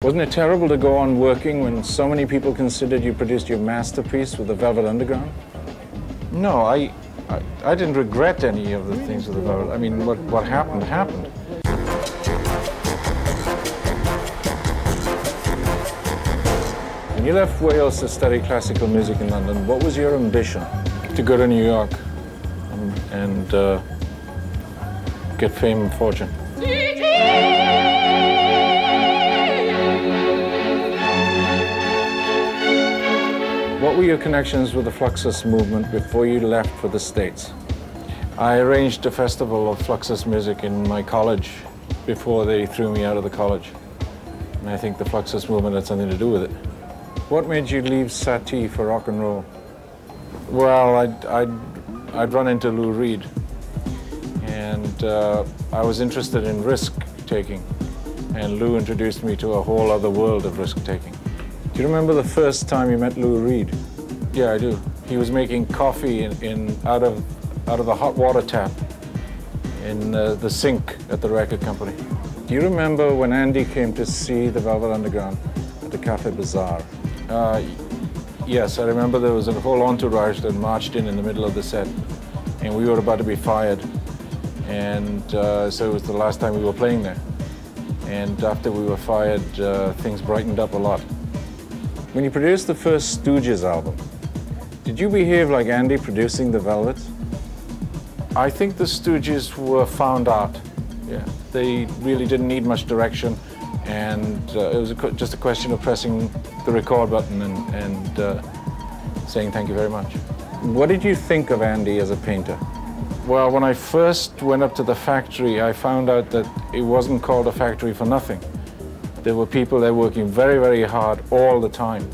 Wasn't it terrible to go on working when so many people considered you produced your masterpiece with the Velvet Underground? No, I didn't regret any of the things with the Velvet. I mean, what happened, happened. When you left Wales to study classical music in London, what was your ambition? To go to New York and get fame and fortune. What were your connections with the Fluxus movement before you left for the States? I arranged a festival of Fluxus music in my college before they threw me out of the college. And I think the Fluxus movement had something to do with it. What made you leave Satie for rock and roll? Well, I'd run into Lou Reed, and I was interested in risk-taking, and Lou introduced me to a whole other world of risk-taking. Do you remember the first time you met Lou Reed? Yeah, I do. He was making coffee out of the hot water tap in the sink at the record company. Do you remember when Andy came to see the Velvet Underground at the Café Bazaar? Yes, I remember there was a whole entourage that marched in the middle of the set, and we were about to be fired. And so it was the last time we were playing there. And after we were fired, things brightened up a lot. When you produced the first Stooges album, did you behave like Andy producing the Velvets? I think the Stooges were found out. Yeah, they really didn't need much direction, and it was just a question of pressing the record button and saying thank you very much. What did you think of Andy as a painter? Well, when I first went up to the factory, I found out that it wasn't called a factory for nothing. There were people there working very, very hard all the time.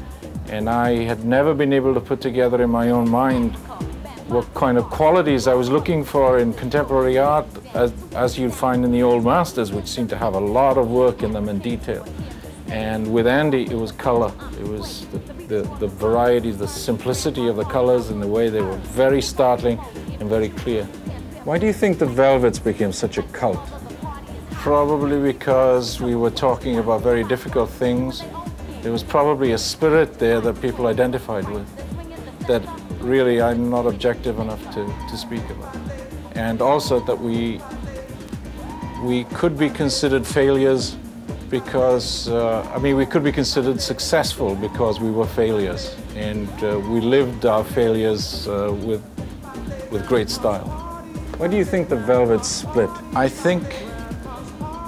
And I had never been able to put together in my own mind what kind of qualities I was looking for in contemporary art, as you'd find in the old masters, which seemed to have a lot of work in them and detail. And with Andy, it was color. It was the varieties, the simplicity of the colors and the way they were very startling and very clear. Why do you think the Velvets became such a cult? Probably because we were talking about very difficult things. There was probably a spirit there that people identified with that really I'm not objective enough to speak about. And also that we could be considered failures because, I mean, we could be considered successful because we were failures. And we lived our failures with great style. Why do you think the Velvets split? I think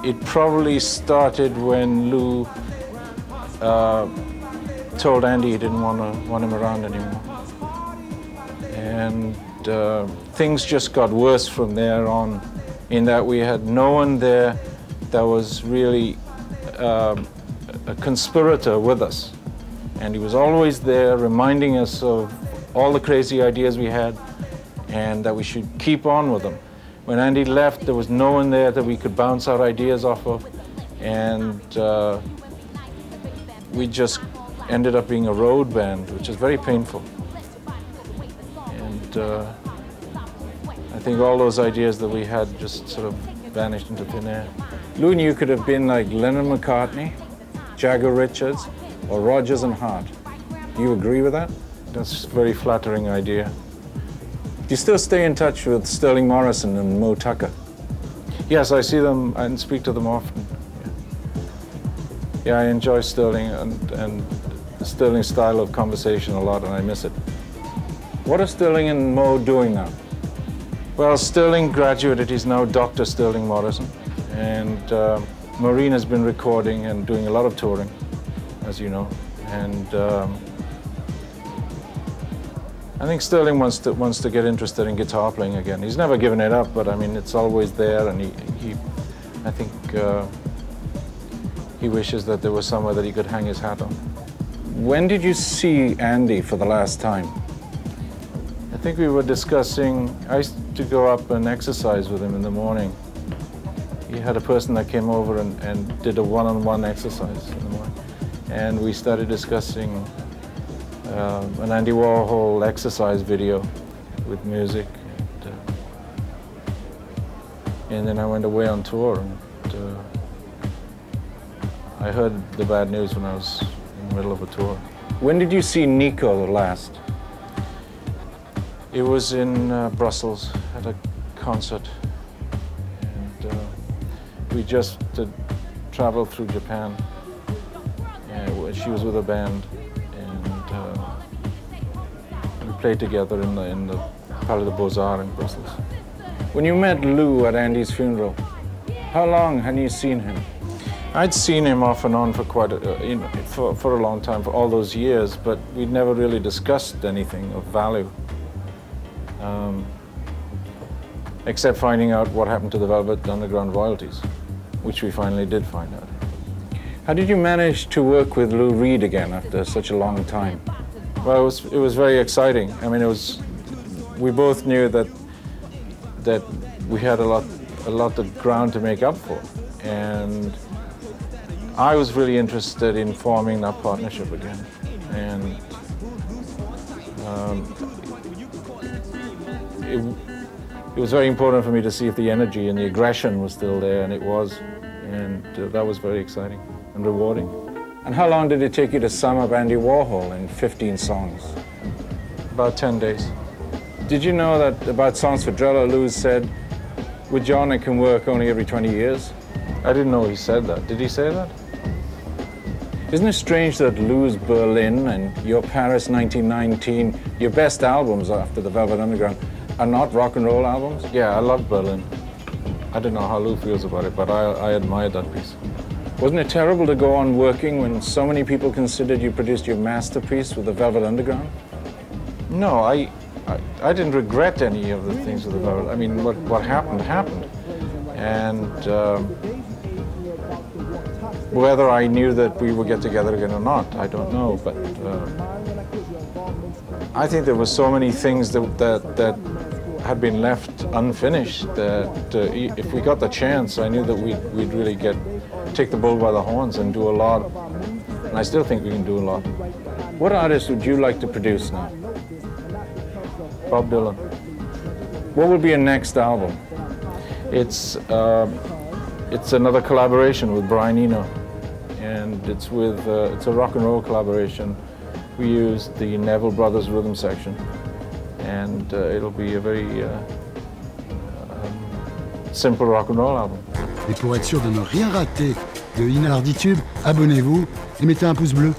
it probably started when Lou told Andy he didn't want him around anymore. And things just got worse from there on, in that we had no one there that was really a conspirator with us. And he was always there reminding us of all the crazy ideas we had and that we should keep on with them. When Andy left, there was no one there that we could bounce our ideas off of, and we just ended up being a road band, which is very painful. And I think all those ideas that we had just sort of vanished into thin air. Lou and you could have been like Lennon-McCartney, Jagger Richards, or Rodgers and Hart. Do you agree with that? That's a very flattering idea. Do you still stay in touch with Sterling Morrison and Mo Tucker? Yes, I see them and speak to them often. Yeah, I enjoy Sterling and Sterling's style of conversation a lot, and I miss it. What are Sterling and Mo doing now? Well, Sterling graduated. He's now Dr. Sterling Morrison. And Maureen has been recording and doing a lot of touring, as you know. And I think Sterling wants to get interested in guitar playing again. He's never given it up, but I mean, it's always there, and I think he wishes that there was somewhere that he could hang his hat on. When did you see Andy for the last time? I think we were discussing, I used to go up and exercise with him in the morning. He had a person that came over and did a one-on-one exercise in the morning. And we started discussing an Andy Warhol exercise video with music. And then I went away on tour. And I heard the bad news when I was in the middle of a tour. When did you see Nico the last? It was in Brussels at a concert. And we just traveled through Japan. And she was with a band. And we played together in the Palais de Beaux-Arts in Brussels. When you met Lou at Andy's funeral, how long had you seen him? I'd seen him off and on for quite for a long time, for all those years, but we'd never really discussed anything of value. Except finding out what happened to the Velvet Underground royalties, which we finally did find out. How did you manage to work with Lou Reed again after such a long time? Well, it was very exciting. I mean, we both knew that we had a lot of ground to make up for, and I was really interested in forming that partnership again. And it was very important for me to see if the energy and the aggression was still there, and it was. And that was very exciting and rewarding. And how long did it take you to sum up Andy Warhol in 15 songs? About 10 days. Did you know that about Songs for Drella, Lou said, with John it can work only every 20 years? I didn't know he said that. Did he say that? Isn't it strange that Lou's Berlin and your Paris 1919, your best albums after the Velvet Underground, are not rock and roll albums? Yeah, I love Berlin. I don't know how Lou feels about it, but I admired that piece. Wasn't it terrible to go on working when so many people considered you produced your masterpiece with the Velvet Underground? No, I didn't regret any of the things with the Velvet. I mean, what happened, happened. And whether I knew that we would get together again or not, I don't know. But I think there were so many things that had been left unfinished that if we got the chance, I knew that we'd really take the bull by the horns and do a lot. And I still think we can do a lot. What artist would you like to produce now? Bob Dylan. What would be your next album? It's another collaboration with Brian Eno, and it's a rock and roll collaboration. We used the Neville Brothers rhythm section, and it'll be a very simple rock and roll album. Et pour être sûr de ne rien rater de Inner Tube, abonnez-vous et mettez un pouce bleu.